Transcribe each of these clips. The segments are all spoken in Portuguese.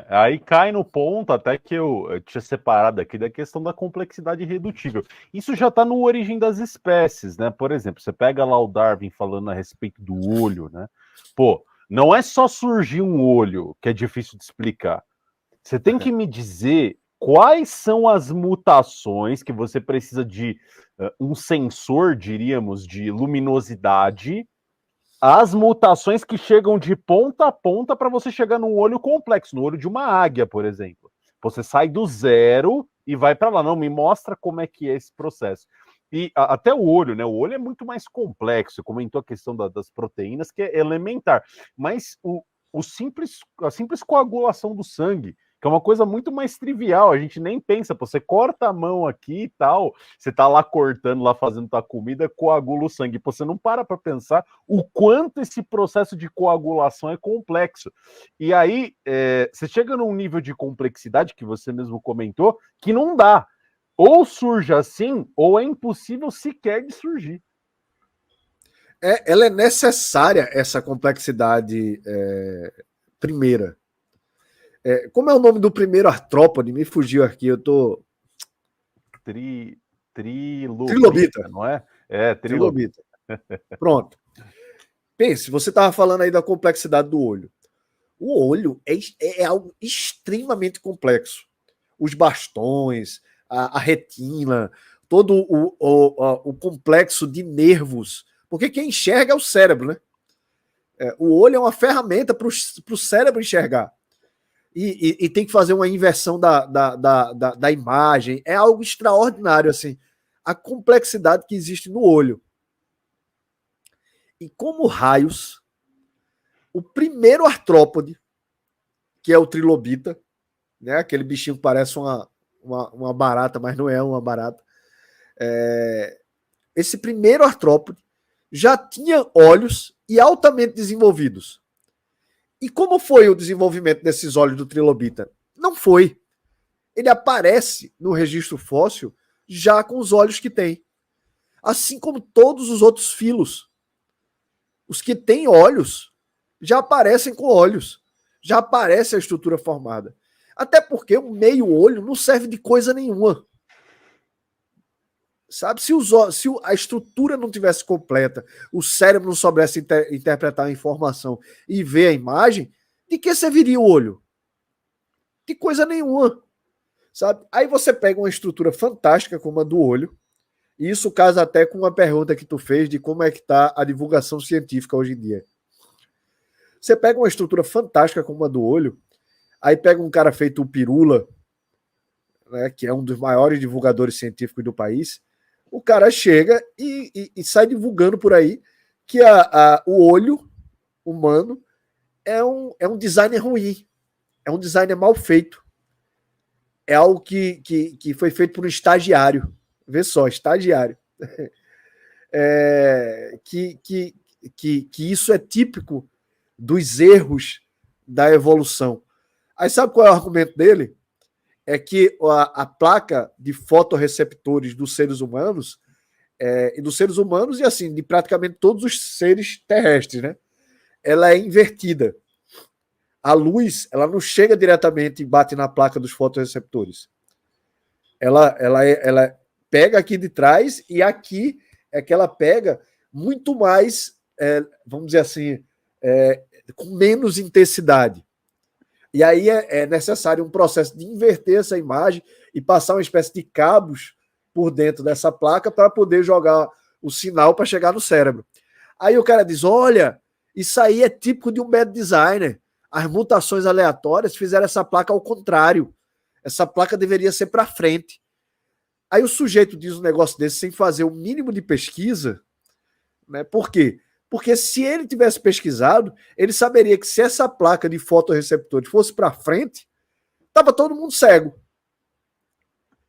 Aí cai no ponto até que eu tinha separado aqui da questão da complexidade irredutível. Isso já está no Origem das Espécies, né? Por exemplo, você pega lá o Darwin falando a respeito do olho, né? Pô, não é só surgir um olho que é difícil de explicar. Você tem que me dizer quais são as mutações que você precisa de um sensor, diríamos, de luminosidade, as mutações que chegam de ponta a ponta para você chegar num olho complexo, no olho de uma águia, por exemplo. Você sai do zero e vai para lá. Não, me mostra como é que é esse processo. E até o olho, né? O olho é muito mais complexo. Você comentou a questão das proteínas, que é elementar. Mas a simples coagulação do sangue, que é uma coisa muito mais trivial, a gente nem pensa, pô, você corta a mão aqui e tal, você tá lá cortando, lá fazendo tua comida, coagula o sangue. Pô, você não para pensar o quanto esse processo de coagulação é complexo. E aí, você chega num nível de complexidade, que você mesmo comentou, que não dá. Ou surge assim, ou é impossível sequer de surgir. Ela é necessária, essa complexidade primeira. Como é o nome do primeiro artrópode? Me fugiu aqui, eu tô. Trilobita. Trilobita, não é? É, trilobita. Trilobita. Pronto. Pense, você estava falando aí da complexidade do olho. O olho é algo extremamente complexo. Os bastões, a retina, todo o complexo de nervos. Porque quem enxerga é o cérebro, né? O olho é uma ferramenta para o cérebro enxergar. E tem que fazer uma inversão da imagem. É algo extraordinário, assim. A complexidade que existe no olho. E como raios, o primeiro artrópode, que é o trilobita, né? Aquele bichinho que parece uma barata, mas não é uma barata. Esse primeiro artrópode já tinha olhos e altamente desenvolvidos. E como foi o desenvolvimento desses olhos do trilobita? Não foi. Ele aparece no registro fóssil já com os olhos que tem. Assim como todos os outros filos. Os que têm olhos já aparecem com olhos. Já aparece a estrutura formada. Até porque o meio olho não serve de coisa nenhuma. Sabe? Se a estrutura não tivesse completa, o cérebro não soubesse interpretar a informação e ver a imagem, de que serviria o olho? De coisa nenhuma. Sabe? Aí você pega uma estrutura fantástica como a do olho, e isso casa até com uma pergunta que tu fez de como é que está a divulgação científica hoje em dia. Você pega uma estrutura fantástica como a do olho, aí pega um cara feito o Pirula, né, que é um dos maiores divulgadores científicos do país, o cara chega e sai divulgando por aí que o olho humano é um designer ruim, é um designer mal feito. É algo que foi feito por um estagiário. Vê só, estagiário. Que isso é típico dos erros da evolução. Aí sabe qual é o argumento dele? É que a placa de fotorreceptores dos seres humanos, e dos seres humanos e assim, de praticamente todos os seres terrestres, né? Ela é invertida. A luz, ela não chega diretamente e bate na placa dos fotorreceptores. Ela pega aqui de trás e aqui é que ela pega muito mais, vamos dizer assim, com menos intensidade. E aí é necessário um processo de inverter essa imagem e passar uma espécie de cabos por dentro dessa placa para poder jogar o sinal para chegar no cérebro. Aí o cara diz, olha, isso aí é típico de um bad designer. As mutações aleatórias fizeram essa placa ao contrário. Essa placa deveria ser para frente. Aí o sujeito diz um negócio desse sem fazer o mínimo de pesquisa, né? Por quê? Porque se ele tivesse pesquisado, ele saberia que se essa placa de fotorreceptores fosse para frente, estava todo mundo cego.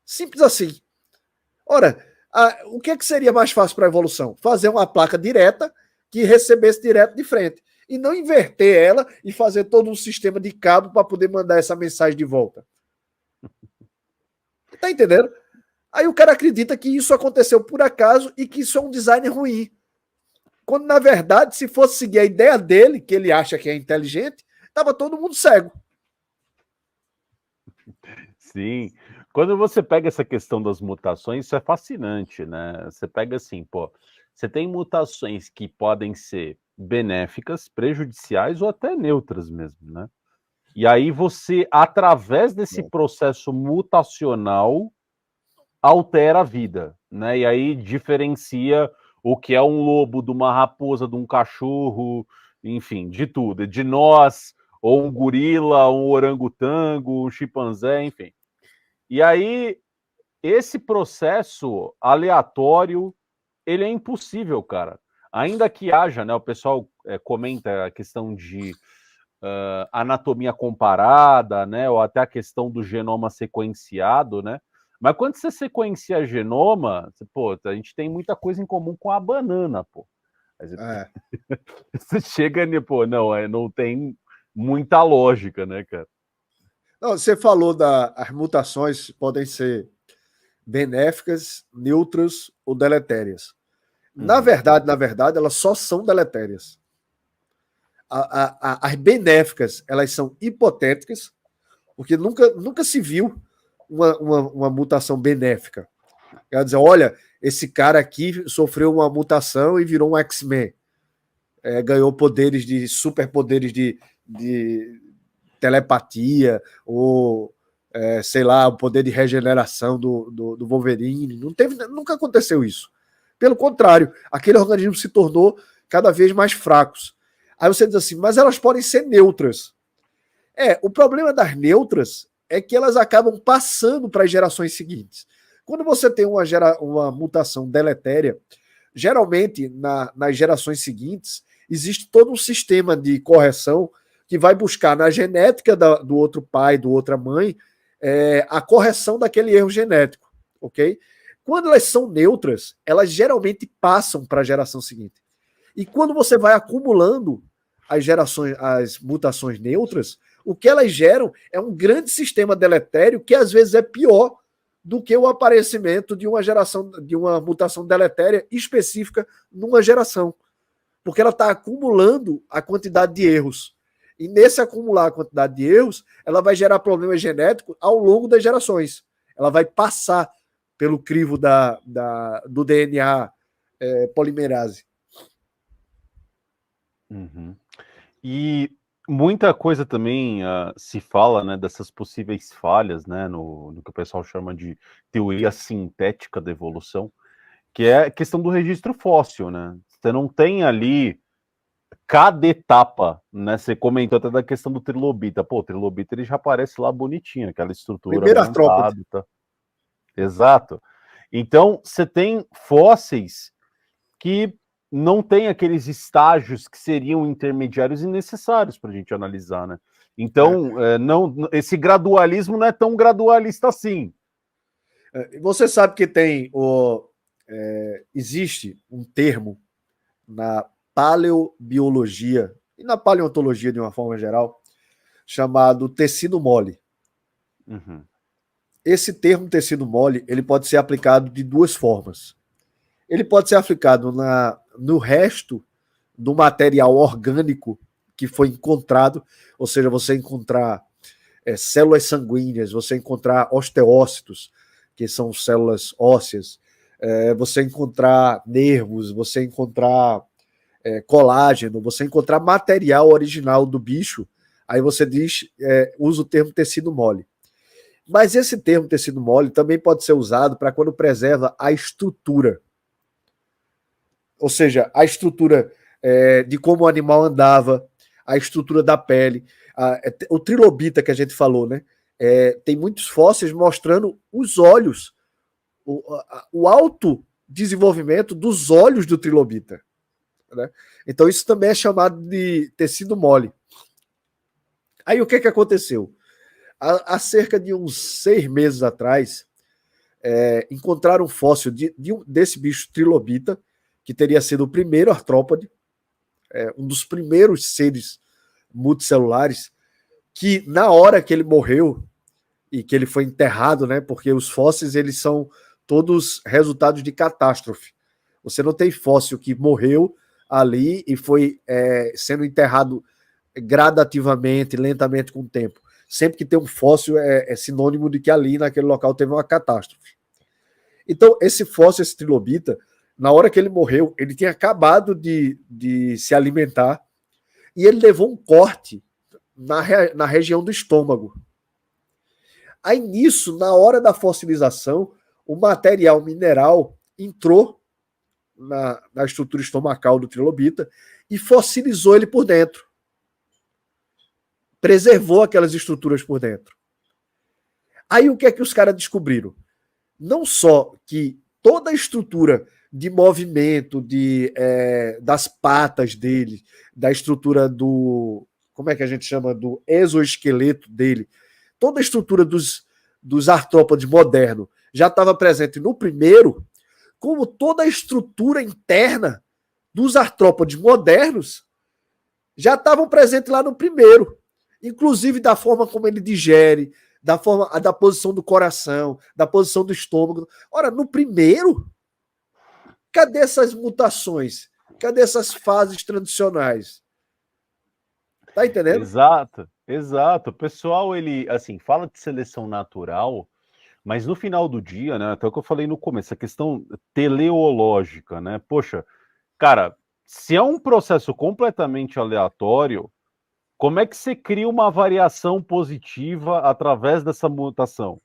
Simples assim. Ora, o que seria mais fácil para a evolução? Fazer uma placa direta que recebesse direto de frente. E não inverter ela e fazer todo um sistema de cabo para poder mandar essa mensagem de volta. Tá entendendo? Aí o cara acredita que isso aconteceu por acaso e que isso é um design ruim. Quando, na verdade, se fosse seguir a ideia dele, que ele acha que é inteligente, estava todo mundo cego. Sim. Quando você pega essa questão das mutações, isso é fascinante, né? Você pega assim, pô, você tem mutações que podem ser benéficas, prejudiciais ou até neutras mesmo, né? E aí você, através desse processo mutacional, altera a vida, né? E aí diferencia o que é um lobo de uma raposa, de um cachorro, enfim, de tudo, de nós, ou um gorila, um orangotango, um chimpanzé, enfim. E aí esse processo aleatório, ele é impossível, cara. Ainda que haja, né? O pessoal comenta a questão de anatomia comparada, né? Ou até a questão do genoma sequenciado, né? Mas quando você sequencia genoma, pô, a gente tem muita coisa em comum com a banana, pô. É. Você chega, pô, não tem muita lógica, né, cara? Não, você falou as mutações podem ser benéficas, neutras ou deletérias. Uhum. Na verdade, elas só são deletérias. As benéficas, elas são hipotéticas, porque nunca se viu uma mutação benéfica. Quer dizer, olha, esse cara aqui sofreu uma mutação e virou um X-Men. Ganhou poderes de superpoderes de telepatia, ou sei lá, o poder de regeneração do Wolverine. Nunca aconteceu isso. Pelo contrário, aquele organismo se tornou cada vez mais fracos. Aí você diz assim, mas elas podem ser neutras. O problema das neutras é que elas acabam passando para as gerações seguintes. Quando você tem uma mutação deletéria, geralmente nas gerações seguintes, existe todo um sistema de correção que vai buscar na genética do outro pai, do outra mãe, a correção daquele erro genético, ok? Quando elas são neutras, elas geralmente passam para a geração seguinte. E quando você vai acumulando as mutações neutras, o que elas geram é um grande sistema deletério que às vezes é pior do que o aparecimento de uma mutação deletéria específica numa geração. Porque ela está acumulando a quantidade de erros. E nesse acumular a quantidade de erros, ela vai gerar problemas genéticos ao longo das gerações. Ela vai passar pelo crivo do DNA polimerase. Uhum. E muita coisa também se fala, né, dessas possíveis falhas, né, no que o pessoal chama de teoria sintética da evolução, que é a questão do registro fóssil, né? Você não tem ali cada etapa, né? Você comentou até da questão do trilobita. Pô, o trilobita ele já aparece lá bonitinho, aquela estrutura Primeira artrópode. montada, tá? Exato. Então, você tem fósseis que não tem aqueles estágios que seriam intermediários e necessários para a gente analisar, né? Então, esse gradualismo não é tão gradualista assim. Você sabe que existe um termo na paleobiologia e na paleontologia de uma forma geral chamado tecido mole. Uhum. Esse termo tecido mole ele pode ser aplicado de duas formas. Ele pode ser aplicado no resto do material orgânico que foi encontrado, ou seja, você encontrar células sanguíneas, você encontrar osteócitos, que são células ósseas, você encontrar nervos, você encontrar colágeno, você encontrar material original do bicho, aí você usa o termo tecido mole. Mas esse termo tecido mole também pode ser usado para quando preserva a estrutura. Ou seja, a estrutura de como o animal andava, a estrutura da pele. O trilobita que a gente falou, né? Tem muitos fósseis mostrando os olhos, o alto desenvolvimento dos olhos do trilobita. Né? Então, isso também é chamado de tecido mole. Aí, o que aconteceu? Há cerca de uns 6 meses atrás, encontraram um fóssil desse bicho trilobita, que teria sido o primeiro artrópode, um dos primeiros seres multicelulares, que na hora que ele morreu e que ele foi enterrado, né, porque os fósseis eles são todos resultados de catástrofe. Você não tem fóssil que morreu ali e foi sendo enterrado gradativamente, lentamente com o tempo. sempre que tem um fóssil é sinônimo de que ali naquele local teve uma catástrofe. Então, esse fóssil, esse trilobita, na hora que ele morreu, ele tinha acabado de se alimentar e ele levou um corte na região do estômago. Aí nisso, na hora da fossilização, o material mineral entrou na estrutura estomacal do trilobita e fossilizou ele por dentro. Preservou aquelas estruturas por dentro. Aí o que é que os caras descobriram? Não só que toda a estrutura de movimento das patas dele, da estrutura do... Como é que a gente chama? Do exoesqueleto dele. Toda a estrutura dos artrópodes modernos já estava presente no primeiro, como toda a estrutura interna dos artrópodes modernos já estavam presentes lá no primeiro. Inclusive da forma como ele digere, da posição do coração, da posição do estômago. Ora, no primeiro, cadê essas mutações? Cadê essas fases transicionais? Tá entendendo? Exato, exato. O pessoal, ele, assim, fala de seleção natural, mas no final do dia, né, até o que eu falei no começo, a questão teleológica, né? Poxa, cara, se é um processo completamente aleatório, como é que você cria uma variação positiva através dessa mutação?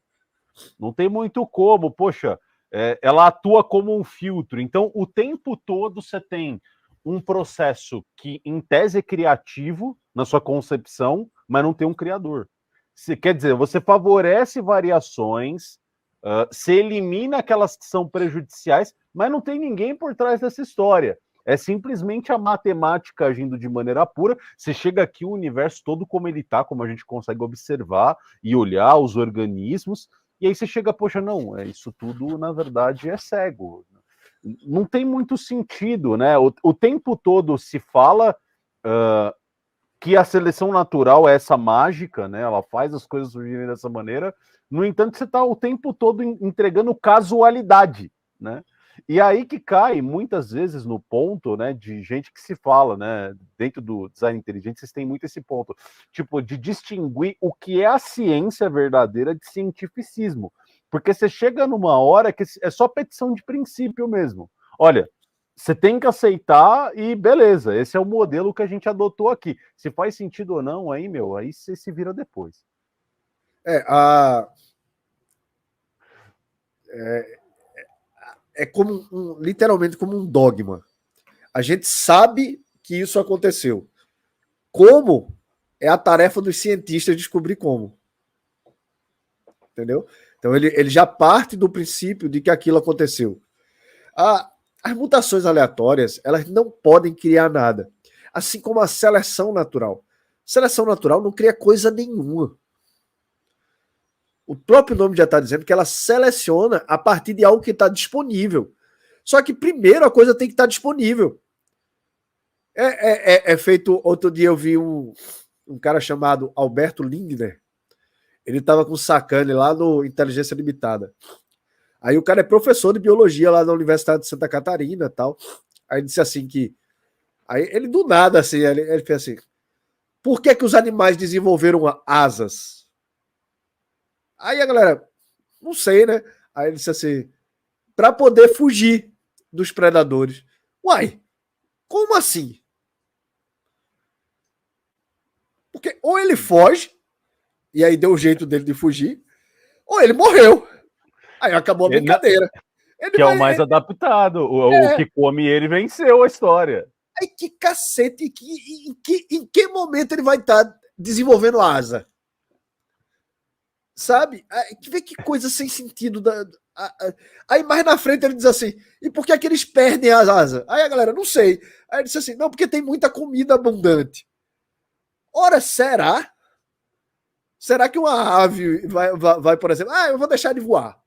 Não tem muito como, poxa, ela atua como um filtro. Então, o tempo todo você tem um processo que, em tese, é criativo na sua concepção, mas não tem um criador. Quer dizer, você favorece variações, você elimina aquelas que são prejudiciais, mas não tem ninguém por trás dessa história. É simplesmente a matemática agindo de maneira pura. Você chega aqui, o universo todo como ele está, como a gente consegue observar e olhar os organismos, e aí você chega, poxa, não, isso tudo, na verdade, é cego. Não tem muito sentido, né? O tempo todo se fala que a seleção natural é essa mágica, né? Ela faz as coisas surgirem dessa maneira. No entanto, você está o tempo todo entregando casualidade, né? E aí que cai, muitas vezes, no ponto, né, de gente que se fala, né, dentro do design inteligente, vocês têm muito esse ponto, tipo, de distinguir o que é a ciência verdadeira de cientificismo. Porque você chega numa hora que é só petição de princípio mesmo. Olha, você tem que aceitar e beleza, esse é o modelo que a gente adotou aqui. Se faz sentido ou não, aí, meu, aí você se vira depois. É como literalmente como um dogma. A gente sabe que isso aconteceu. Como é a tarefa dos cientistas descobrir como. Entendeu? Então ele já parte do princípio de que aquilo aconteceu. As mutações aleatórias, elas não podem criar nada. Assim como a seleção natural. Seleção natural não cria coisa nenhuma. O próprio nome já está dizendo que ela seleciona a partir de algo que está disponível. Só que primeiro a coisa tem que estar disponível. É feito... Outro dia eu vi um cara chamado Alberto Lindner. Ele estava com um sacane lá no Inteligência Limitada. Aí o cara é professor de biologia lá na Universidade de Santa Catarina e tal. Aí ele disse assim que... Aí ele do nada, assim, ele fez assim... Por que os animais desenvolveram asas? Aí a galera, não sei, né? Aí ele disse assim, para poder fugir dos predadores. Uai, como assim? Porque ou ele foge, e aí deu o jeito dele de fugir, ou ele morreu. Aí acabou a brincadeira. É o mais adaptado. O que come ele venceu a história. Aí que cacete, em que momento ele vai estar desenvolvendo asa? Sabe? Vê que coisa sem sentido. Aí mais na frente ele diz assim, e por que é que eles perdem as asas? Aí a galera, não sei. Aí ele disse assim, não, porque tem muita comida abundante. Ora, será? Será que uma ave vai, por exemplo, eu vou deixar de voar?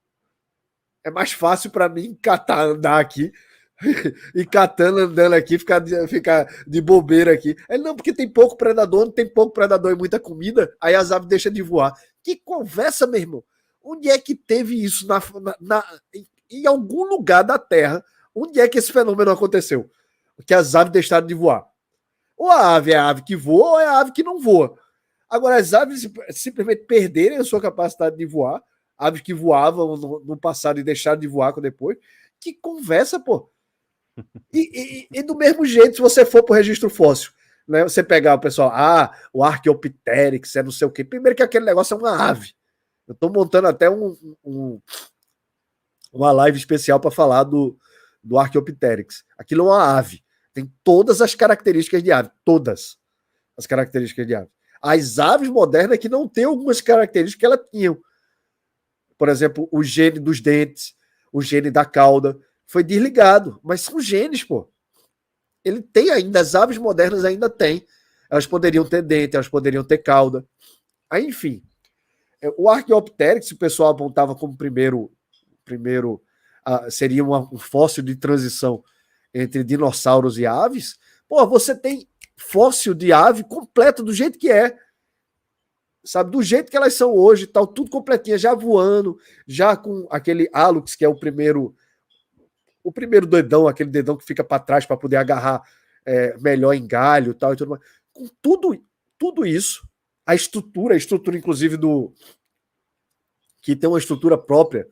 É mais fácil para mim andar aqui, e catando, andando aqui, ficar de bobeira aqui. Ele, não, porque tem pouco predador, não tem pouco predador e muita comida, aí as aves deixam de voar. Que conversa, meu irmão. Onde é que teve isso em algum lugar da Terra? Onde é que esse fenômeno aconteceu? Que as aves deixaram de voar. Ou a ave é a ave que voa, ou é a ave que não voa. Agora, as aves simplesmente perderem a sua capacidade de voar, aves que voavam no passado e deixaram de voar depois, que conversa, pô. E do mesmo jeito, se você for para o registro fóssil, né, você pegar o pessoal, o Archaeopteryx, é não sei o quê. Primeiro que aquele negócio é uma ave. Eu estou montando até uma live especial para falar do Archaeopteryx. Aquilo é uma ave. Tem todas as características de ave. Todas as características de ave. As aves modernas que não têm algumas características que elas tinham. Por exemplo, o gene dos dentes, o gene da cauda, foi desligado. Mas são genes, pô. Ele tem ainda, as aves modernas ainda têm. Elas poderiam ter dente, elas poderiam ter cauda. Aí, enfim. O Archaeopteryx, o pessoal apontava como primeiro seria um fóssil de transição entre dinossauros e aves. Pô, você tem fóssil de ave completo do jeito que é. Sabe, do jeito que elas são hoje, tal, tudo completinha, já voando, já com aquele hálux, que é o primeiro dedão, aquele dedão que fica para trás para poder agarrar melhor em galho, tal e tudo mais. Com tudo isso, a estrutura inclusive que tem uma estrutura própria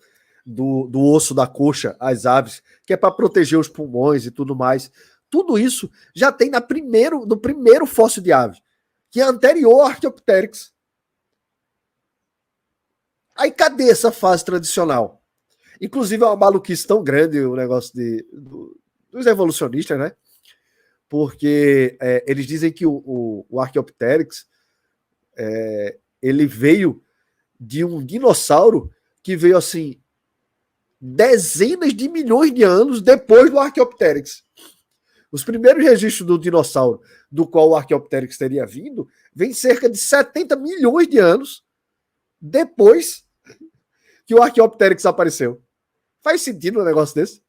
do osso da coxa, as aves, que é para proteger os pulmões e tudo mais. Tudo isso já tem no primeiro fóssil de ave, que é anterior ao Archaeopteryx. Aí cadê essa fase tradicional? Inclusive é uma maluquice tão grande o negócio dos evolucionistas, né? Porque eles dizem que o Archaeopteryx ele veio de um dinossauro que veio assim dezenas de milhões de anos depois do Archaeopteryx. Os primeiros registros do dinossauro do qual o Archaeopteryx teria vindo vem cerca de 70 milhões de anos depois que o Archaeopteryx apareceu. Faz sentido um negócio desse?